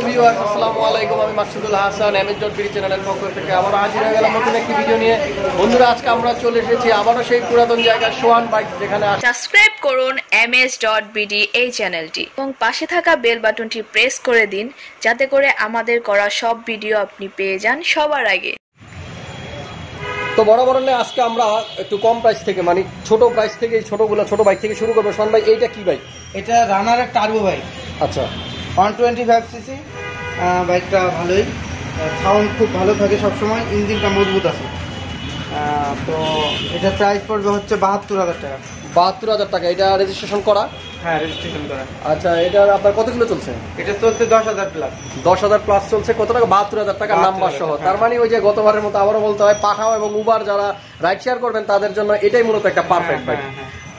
Viewers, আসসালামু আলাইকুম। আমি মাকসুদুল হাসান, এমএস.বিডি চ্যানেলের পক্ষ থেকে আবার হাজির হয়ে গেলাম নতুন একটি ভিডিও নিয়ে। বন্ধুরা, আজকে আমরা চলে এসেছি আবারও সেই পুরাতন জায়গা সোহান বাইক, যেখানে সাবস্ক্রাইব করুন এমএস.বিডি এই চ্যানেলটি এবং পাশে থাকা বেল বাটনটি প্রেস করে দিন, যাতে করে আমাদের করা সব ভিডিও আপনি পেয়ে যান সবার আগে। তো বরাবর আজকে আমরা একটু কম প্রাইস থেকে, মানে ছোট প্রাইস থেকে, ছোট বাইক থেকে শুরু করবো। সোহান ভাই, এইটা কি বাইক? এটা রানারের টার্বো বাইক। আচ্ছা, 125 সিসি বাইকটা ভালোই, সাউন্ড খুব ভালো থাকে সবসময়, ইঞ্জিনটা মজবুত আছে। তো এটা প্রাইস পড়বে হচ্ছে 72,000 টাকা। 72,000 টাকা। এটা রেজিস্ট্রেশন করা? হ্যাঁ, রেজিস্ট্রেশন করা। আচ্ছা, এটা আপনার কত কিলো চলছে? এটা চলছে 10,000 প্লাস। 10,000 প্লাস চলছে। কত টাকা? 72,000 টাকা নাম্বার সহ। তার মানে ওই যে গতবারের মতো আবারও বলতে হয়, পাঠাও এবং উবার যারা রাইড শেয়ার করবেন তাদের জন্য এটাই মূলত একটা পারফেক্ট বাইক।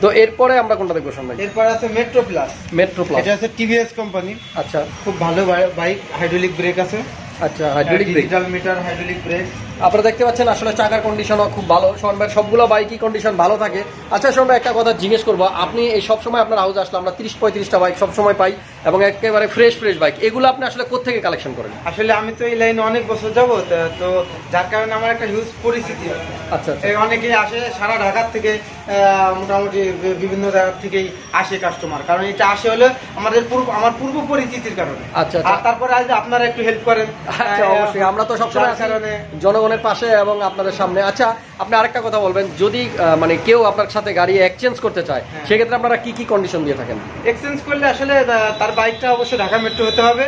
তো এরপরে আমরা কোনটা দেখবো সামনে? এরপর আছে মেট্রো প্লাস। মেট্রো প্লাস, এটা আছে টিভিএস কোম্পানি। আচ্ছা, খুব ভালো বাইক, হাইড্রোলিক ব্রেক আছে। আচ্ছা, hydraulic break, digital meter, hydraulic break. আপনারা দেখতে পাচ্ছেন আসলে চাকার কন্ডিশনও খুব ভালো। সোহান ভাই, সবগুলো বাইকই কন্ডিশন ভালো থাকে। আচ্ছা সোহান ভাই, একটা কথা জিজ্ঞেস করবো, আপনি এই সবসময় আপনার হাউসে আসলে আমরা 30-35টা বাইক সবসময় পাই এবং একেবারে ফ্রেশ বাইক, এগুলো আপনি আসলে কোত্থেকে কালেকশন করেন? আসলে আমি তো এই লাইনে অনেক বছর যাবো, তো যার কারণে আমার একটা হিউজ পরিচিতি আছে। আচ্ছা, অনেকেই আসে সারা ঢাকার থেকে, মোটামুটি বিভিন্ন জায়গার থেকেই আসে কাস্টমার, কারণ এটা আসে হলো আমার পূর্ব পরিচিতির কারণে। আচ্ছা, আর তারপরে আজ আপনারা একটু হেল্প করেন। আচ্ছা, অবশ্যই, আমরা তো সবসময় কারণে জনগণের পাশে এবং আপনাদের সামনে। আচ্ছা, আপনি আরেকটা কথা বলবেন, যদি মানে কেউ আপনার সাথে গাড়ি এক্সচেঞ্জ করতে চায়, সেক্ষেত্রে আপনারা কি কি কন্ডিশন দিয়ে থাকেন? এক্সচেঞ্জ করলে আসলে তার বাইকটা অবশ্যই ঢাকা মেট্রো হতে হবে,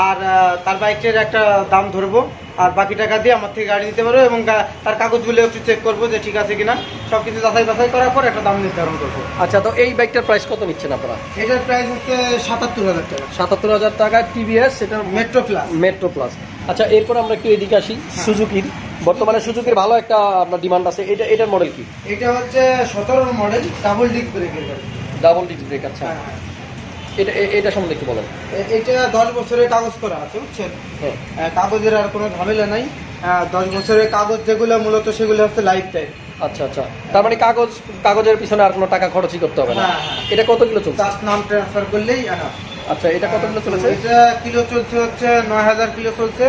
আর তার বাইকের একটা দাম ধরবো, আর বাকি টাকা দিয়ে আমার থেকে গাড়ি নিতে পারবো এবং তার কাগজগুলো একটু চেক করবো যে ঠিক আছে কিনা, সবকিছু যাচাই বাছাই করার পর একটা দাম নির্ধারণ করবো। আচ্ছা, তো এই বাইকটার প্রাইস কত নিচ্ছেন আপনারা? এটার প্রাইস হচ্ছে 77,000 টাকা। 77,000 টাকা টিভিএস, এটা মেট্রো প্লাস। Metro plus. আচ্ছা, এরপর আমরা একটু এদিকে আসি। সুজুকির, বর্তমানে সুজুকির ভালো একটা আপনার ডিমান্ড আছে। এটার মডেল কি? এটা হচ্ছে 17 মডেল, ডাবল ডিস্ক ব্রেকের গাড়ি। ডাবল ডিস্ক ব্রেক, আচ্ছা। এটা সম্বন্ধে একটু বলেন। এটা 10 বছরের কাগজ করা আছে, বুঝছেন? কাগজের আর কোনো ঝামেলা নাই। 10 বছরের কাগজ যেগুলো মূলত সেগুলো হচ্ছে লাইফ টাইম। আচ্ছা আচ্ছা, তার মানে কাগজের পিছনে আর কোনো টাকা খরচই করতে হবে না। এটা কত কিলো চলছে? জাস্ট নাম ট্রান্সফার করলেই আনা। আচ্ছা, এটা কত কিলো চলেছে? এটা কিলো চলছে হচ্ছে 9,000 কিলো চলছে।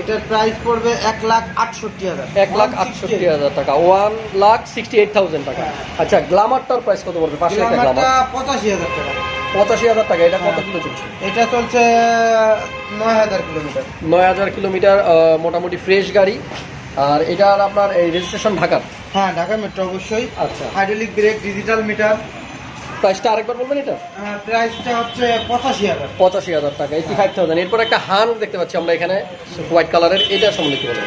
এটার প্রাইস পড়বে 1,68,000। 1,68,000 টাকা, 1,68,000 টাকা। আচ্ছা, গ্ল্যামারটার প্রাইস কত পড়বে? 5 টাকা। গ্ল্যামার 85,000 টাকা। 85,000 টাকা। এটা কত কিলো চলছে? এটা চলছে 9,000 কিলোমিটার। 9,000 কিলোমিটার, মোটামুটি ফ্রেশ গাড়ি। আর এটার আপনার এই রেজিস্ট্রেশন ঢাকার? হ্যাঁ, ঢাকা মেট্রো অবশ্যই। আচ্ছা, হাইড্রোলিক ব্রেক, ডিজিটাল মিটার। প্রাইসটা আরেকবার বলবেন? এটা প্রাইসটা হচ্ছে 85,000। 85,000 টাকা, 85,000। এরপর একটা হান দেখতে পাচ্ছি আমরা এখানে, হোয়াইট কালারের। এটা সম্বন্ধে কি বলেন?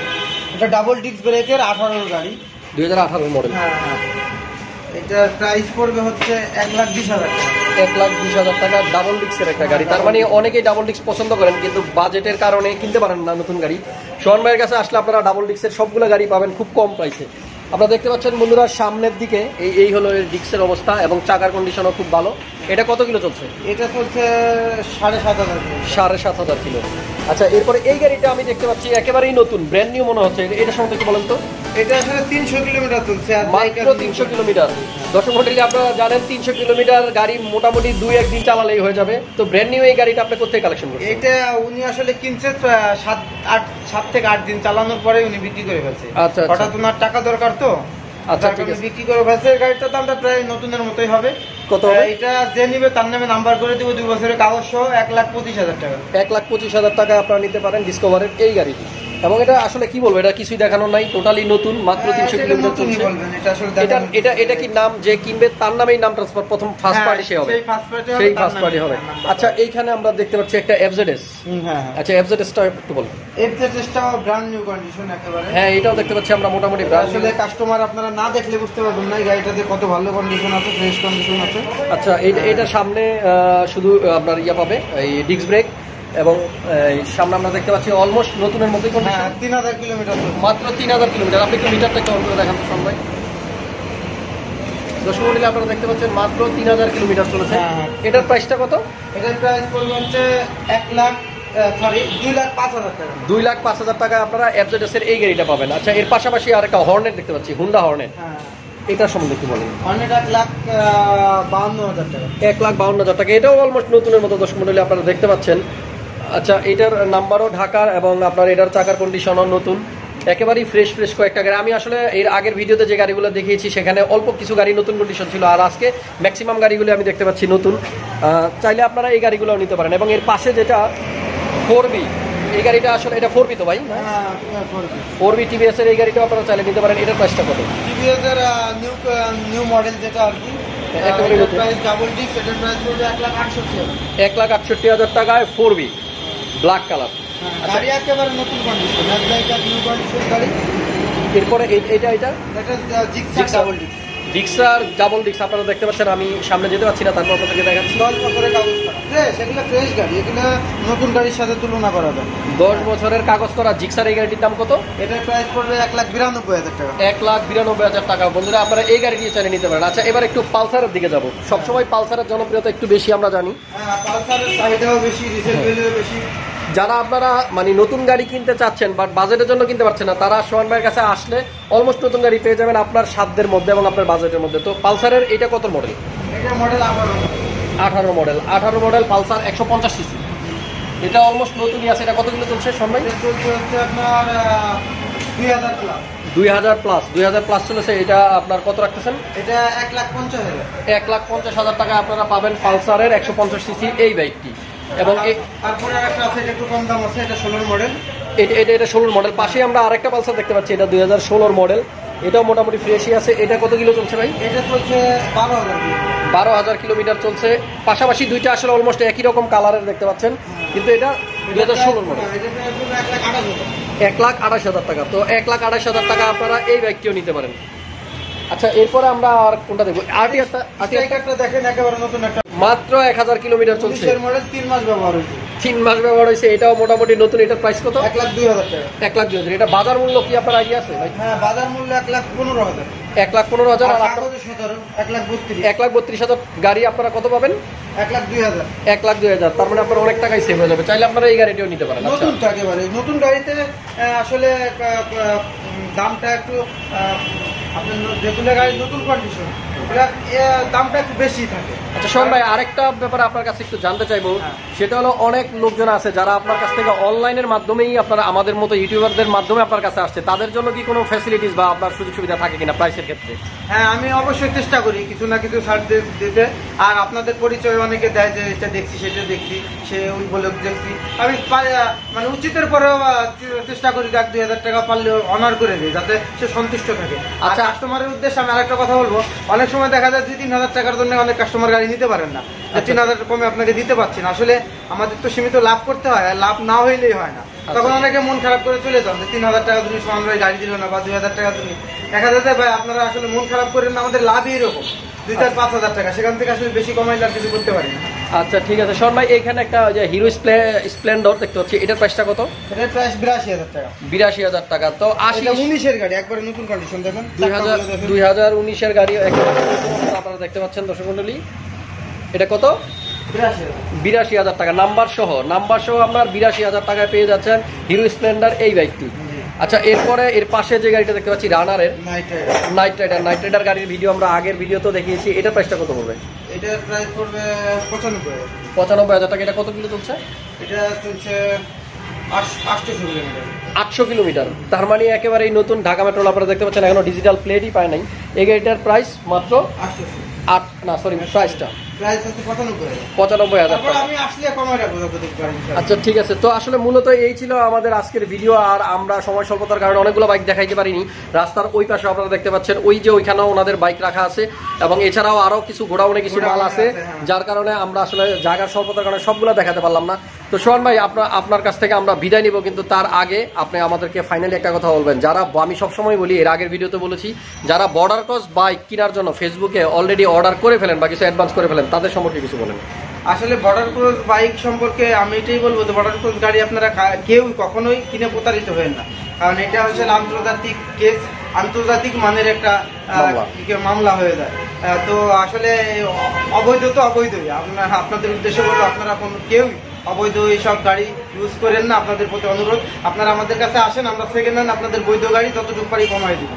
এটা ডাবল ডিস্ক ব্রেকের 18 গাড়ি, 2018 মডেল। হ্যাঁ হ্যাঁ। এটার প্রাইস পড়বে হচ্ছে 1,20,000 টাকা। 1,20,000 টাকা, ডাবল ডিস্কের একটা গাড়ি। তার মানে অনেকেই ডাবল ডিস্ক পছন্দ করেন, কিন্তু বাজেটের কারণে কিনতে পারেন না নতুন গাড়ি। সোহান ভাইয়ের কাছে আসলে আপনারা ডাবল ডিস্কের সবগুলো গাড়ি পাবেন খুব কম প্রাইসে। আপনারা দেখতে পাচ্ছেন বন্ধুরা, সামনের দিকে এই হলো ডিস্কের অবস্থা এবং চাকার কন্ডিশনও খুব ভালো। এটা কত কিলো চলছে? এটা চলছে 7,500 কিলো। 7,500 কিলো। আচ্ছা, এরপরে এই গাড়িটা আমি দেখতে পাচ্ছি একেবারেই নতুন, ব্র্যান্ড নিউ মনে হচ্ছে। এটা সম্বন্ধে একটু বলেন তো। এটা আসলে 300 কিলোমিটার চলছে, মাত্র 300 কিলোমিটার। দর্শক মণ্ডলী, আপনারা জানেন 300 কিলোমিটার গাড়ি মোটামুটি 2-1 দিন চালালেই হয়ে যাবে। তো ব্র্যান্ড নিউ এই গাড়িটা আপনি কোথায় কালেকশন করছেন? এটা উনি আসলে কিনছে 7 থেকে 8 দিন চালানোর পরে উনি বিক্রি করে ফেলছে। আচ্ছা, হঠাৎ ওনার টাকা দরকার তো, আচ্ছা ঠিক আছে, বিক্রি করে ফেলছে। গাড়িটার দামটা প্রায় নতুনের মতোই হবে। কত হবে? এটা যে নিবে তার নামে নাম্বার করে দেবো, 2 বছরের কাগজ সহ 1,25,000 টাকা। 1,25,000 টাকা আপনারা নিতে পারেন ডিসকভারের এই গাড়িটি। এবং এটা আসলে কি বলবো, এটা কিছুই দেখানো নাই, টোটালি নতুন, মাত্র 300 কিলোমিটার চলছে। এটা কি নাম যে কিনবে তার নামেই নাম ট্রান্সফার, প্রথম ফার্স্ট পার্টি সে হবে, সেই ফার্স্ট পার্টি হবে। আচ্ছা, এইখানে আমরা দেখতে পাচ্ছি একটা এফজেডএস। আচ্ছা, এফজেডএসটা একটু বলুন। এফজেডএসটাও ব্র্যান্ড নিউ কন্ডিশন একেবারে। হ্যাঁ, এটাও দেখতে পাচ্ছি আমরা মোটামুটি ব্র্যান্ড। আসলে কাস্টমার আপনারা না দেখলে বুঝতে পারবেন না এই গাড়িটাতে কত ভালো কন্ডিশন আছে, ফ্রেশ কন্ডিশন আছে। আচ্ছা, এটা সামনে শুধু আপনার ইয়া পাবে, এই ডিস্ক ব্রেক, এবং সামনে আমরা দেখতে পাচ্ছি অলমোস্ট নতুনের মতোই কন্ডিশন। 3,000 কিলোমিটার, মাত্র 3,000 কিলোমিটার। আপনি একটু মিটারটা একটু অন করে দেখান তো ভাই। দর্শক মণ্ডলী, আপনারা দেখতে পাচ্ছেন মাত্র 3,000 কিলোমিটার চলেছে। এটার প্রাইসটা কত? এটার প্রাইস পড়বে হচ্ছে 2,05,000 টাকা। 2,05,000 টাকা আপনারা এফজেডএস এর এই গাড়িটা পাবেন। আচ্ছা, এর পাশাপাশি আর একটা হর্নেট দেখতে পাচ্ছি, হুন্ডা হর্নেট। এটার সম্বন্ধে কি বলেন? হর্নেট 1,52,000 টাকা। 1,52,000 টাকা। এটাও অলমোস্ট নতুনের মতো দর্শক মণ্ডলী আপনারা দেখতে পাচ্ছেন। আচ্ছা, এটার নাম্বারও ঢাকার এবং আপনার এটার চাকার কন্ডিশনও নতুন, একেবারেই ফ্রেশ কয়েকটা গাড়ি। আমি আসলে এর আগের ভিডিওতে যে গাড়িগুলো দেখিয়েছি সেখানে অল্প কিছু গাড়ি নতুন কন্ডিশন ছিল, আর আজকে ম্যাক্সিমাম গাড়িগুলো আমি দেখতে পাচ্ছি নতুন। চাইলে আপনারা এই গাড়িগুলো নিতে পারেন। এবং এর পাশে যেটা 4B, এই গাড়িটা আসলে এটা 4B তো ভাই? 4B টিভিএস এর এই গাড়িটাও আপনারা চাইলে নিতে পারেন। এটার প্রাইসটা কত? টিভিএস এর নিউ মডেল যেটা আর কি, একেবারে নতুন, প্রাইস ডাবল ডিস্ক, এটার প্রাইস পড়বে 1,68,000। 1,68,000 টাকায় 4B ব্ল্যাক কালার। গাড়ি একেবারে নতুন কন্ডিশন, একদম নিউ কন্ডিশন গাড়ি। এরপরে এটা জিক্সার ডাবল ডিস্ক, ডিক্সার ডাবল ডিক্স আপনারা দেখতে পাচ্ছেন। আমি সামনে যেতে পারছি না, তারপর আপনাদেরকে দেখাচ্ছি। 10 বছরের কাগজ করা, সেগুলো ফ্রেশ গাড়ি, এগুলো নতুন গাড়ির সাথে তুলনা করা যায়। 10 বছরের কাগজ করা জিক্সার এই গাড়িটির দাম কত? এটার প্রাইস পড়বে 1,92,000 টাকা। 1,92,000 টাকা। বন্ধুরা আপনারা এই গাড়িটি চাইলে নিতে পারেন। আচ্ছা, এবার একটু পালসারের দিকে যাব। সবসময় পালসারের জনপ্রিয়তা একটু বেশি আমরা জানি, হ্যাঁ, পালসারের চাহিদাও বেশি, রিসেল ভ্যালুও বেশি। যারা আপনারা মানে নতুন গাড়ি কিনতে চাচ্ছেন বাট বাজেটের জন্য কিনতে পারছেন না, তারা সোহান ভাইয়ের কাছে আসলে অলমোস্ট নতুন গাড়ি পেয়ে যাবেন আপনার সাধ্যের মধ্যে এবং আপনার বাজেটের মধ্যে। তো পালসারের এটা কত মডেল? এটা model 18 model. 18 model Pulsar 150 CC, এটা অলমোস্ট নতুনই আছে। এটা কত কিলো চলছে সোহান ভাই? চলছে হচ্ছে আপনার 2000 প্লাস। 2000 প্লাস চলেছে। এটা আপনার কত রাখতেছেন? এটা 1,50,000। 1,50,000 টাকা আপনারা পাবেন পালসারের 150 সিসি এই বাইকটি। এবং তারপরে একটা আছে, এটা একটু কম দাম আছে, এটা 16 মডেল। এটা 16 মডেল। পাশে আমরা আরেকটা পালসার দেখতে পাচ্ছি, এটা 2016 মডেল, এটাও মোটামুটি ফ্রেশই আছে। এটা কত কিলো চলছে ভাই? এটা চলছে 12,000 কিলোমিটার চলছে। পাশাপাশি দুইটা আসলে অলমোস্ট একই রকম কালারের দেখতে পাচ্ছেন, কিন্তু এটা 2016 মডেল। 1,28,000 টাকা। তো 1,28,000 টাকা আপনারা এই বাইকটিও নিতে পারেন। আচ্ছা, এরপরে আমরা আর কোনটা দেখবো? আর্টিয়ারটা দেখেন, একেবারে নতুন একটা, মাত্র 1000 কিলোমিটার চলছে। মডেল, 3 মাস ব্যবহার হয়েছে। 3 মাস ব্যবহার হয়েছে। এটাও মোটামুটি নতুন। এটার প্রাইস কত? 1,02,000 টাকা। 1,02,000। এটা বাজার মূল্য কি আপনার আইডিয়া আছে ভাই? হ্যাঁ, বাজার মূল্য 1,15,000। 1,15,000। আর কাগজে 17, 1,32,000। 1,32,000 গাড়ি আপনারা কত পাবেন? 1,02,000। 1,02,000। তার মানে আপনার অনেক টাকাই সেভ হয়ে যাবে। চাইলে আপনারা এই গাড়িটিও নিতে পারেন। আচ্ছা, নতুন একেবারে নতুন গাড়িতে আসলে দামটা একটু আপনার যেগুলো গাড়ি নতুন কন্ডিশন, দামটা একটু বেশি থাকে। আচ্ছা সোহান ভাই, আরেকটা ব্যাপারে আপনার কাছে একটু জানতে চাইবো, সেটা হলো অনেক লোকজন আছে যারা আপনার কাছ থেকে অনলাইনের মাধ্যমেই আপনারা আমাদের মতো ইউটিউবারদের মাধ্যমে আপনার কাছে আসছে, তাদের জন্য কি কোনো ফ্যাসিলিটিস বা আপনার সুযোগ সুবিধা থাকে কিনা প্রাইসের ক্ষেত্রে? হ্যাঁ, আমি অবশ্যই চেষ্টা করি কিছু না কিছু ছাড় দিতে। আর আপনাদের পরিচয় অনেকে দেয় যে এটা দেখছি সেটা দেখছি, সে ওই বলে দেখছি। আমি মানে উচিতের পরেও চেষ্টা করি 1,000-2,000 টাকা পারলে অনার করে দিই, যাতে সে সন্তুষ্ট থাকে। আচ্ছা, কাস্টমারের উদ্দেশ্যে আমি আরেকটা কথা বলবো, অনেক সময় দেখা যায় 2-3 হাজার টাকার জন্য অনেক কাস্টমার গাড়ি নিতে পারেন না, 3,000 কমে আপনাকে দিতে পারছি না। আসলে আমাদের তো সীমিত লাভ করতে হয়, আর লাভ না হইলেই হয় না। তখন অনেকে মন খারাপ করে চলে যান যে 3,000 টাকা তুমি সোহান ভাই গাড়ি দিল না, বা 2,000 টাকা তুমি। দেখা যায় ভাই আপনারা আসলে মন খারাপ করেন না, আমাদের লাভই এরকম 2,000-5,000 টাকা, সেখান থেকে আসলে বেশি কমাইলে আর কিছু করতে পারি না। আচ্ছা ঠিক আছে সোহান ভাই, এখানে একটা যে হিরো স্প্লেন্ডর দেখতে পাচ্ছি, এটার প্রাইসটা কত? এটার প্রাইস 82,000 টাকা। 82,000 টাকা। তো 19-এর গাড়ি, একবারে নতুন কন্ডিশন দেখেন, 2019-এর গাড়ি আপনারা দেখতে পাচ্ছেন দর্শক মণ্ডলী। এটা কত? 82,000 টাকা নাম্বার সহ আপনার 82,000 টাকায় পেয়ে যাচ্ছেন হিরো স্প্লেন্ডার এই বাইকটি। আচ্ছা, এরপরে এর পাশে যে গাড়িটা দেখতে পাচ্ছি রানারের নাইট রাইডার গাড়ির ভিডিও আমরা আগের ভিডিওতে দেখিয়েছি, এটার প্রাইসটা কত পড়বে? এটার প্রাইস পড়বে 95,000 টাকা। এটা কত কিলো চলছে? এটা চলছে 800 কিলোমিটার। 800 কিলোমিটার, তার মানে একেবারেই নতুন। ঢাকা মেট্রোল আপনারা দেখতে পাচ্ছেন, এখনো ডিজিটাল প্লেটই পায় নাই। এই গাড়িটার প্রাইস মাত্র 800। প্রাইসটা প্রাইস হচ্ছে 95,000। 95,000 টাকা। আমি আসলে কমাই রাখবো। আচ্ছা ঠিক আছে। তো আসলে মূলত এই ছিল আমাদের আজকের ভিডিও। আর আমরা সময় স্বল্পতার কারণে অনেকগুলো বাইক দেখাইতে পারিনি। রাস্তার ওই পাশে আপনারা দেখতে পাচ্ছেন, ওই যে ওইখানেও ওনাদের বাইক রাখা আছে, এবং এছাড়াও আরো কিছু গোডাউনে কিছু মাল আছে, যার কারণে আমরা আসলে জায়গার স্বল্পতার কারণে সবগুলো দেখাতে পারলাম না। তো সোহান ভাই, আপনার কাছ থেকে আমরা বিদায় নিব, কিন্তু তার আগে আপনি আমাদেরকে ফাইনালি একটা কথা বলবেন। যারা, আমি সবসময় বলি, এর আগের ভিডিওতে বলেছি, যারা বর্ডার ক্রস বাইক কেনার জন্য ফেসবুকে অলরেডি অর্ডার করে ফেলেন বা কিছু অ্যাডভান্স করে ফেলেন, তাদের সম্পর্কে কিছু বলেন। আসলে বর্ডার ক্রস বাইক সম্পর্কে আমি এটাই বলবো যে বর্ডার ক্রস গাড়ি আপনারা কেউ কখনোই কিনে প্রতারিত হবেন না, কারণ এটা হচ্ছে আন্তর্জাতিক কেস, আন্তর্জাতিক মানের একটা মামলা হয়ে যায়। তো আসলে অবৈধ তো অবৈধই। আপনাদের উদ্দেশ্য বলবো, আপনারা কেউ অবৈধ এইসব গাড়ি ইউজ করেন না। আপনাদের প্রতি অনুরোধ, আপনারা আমাদের কাছে আসেন, আমরা সেকেন্ড হ্যান্ড আপনাদের বৈধ গাড়ি যতটুকু পারি কমাই দিব।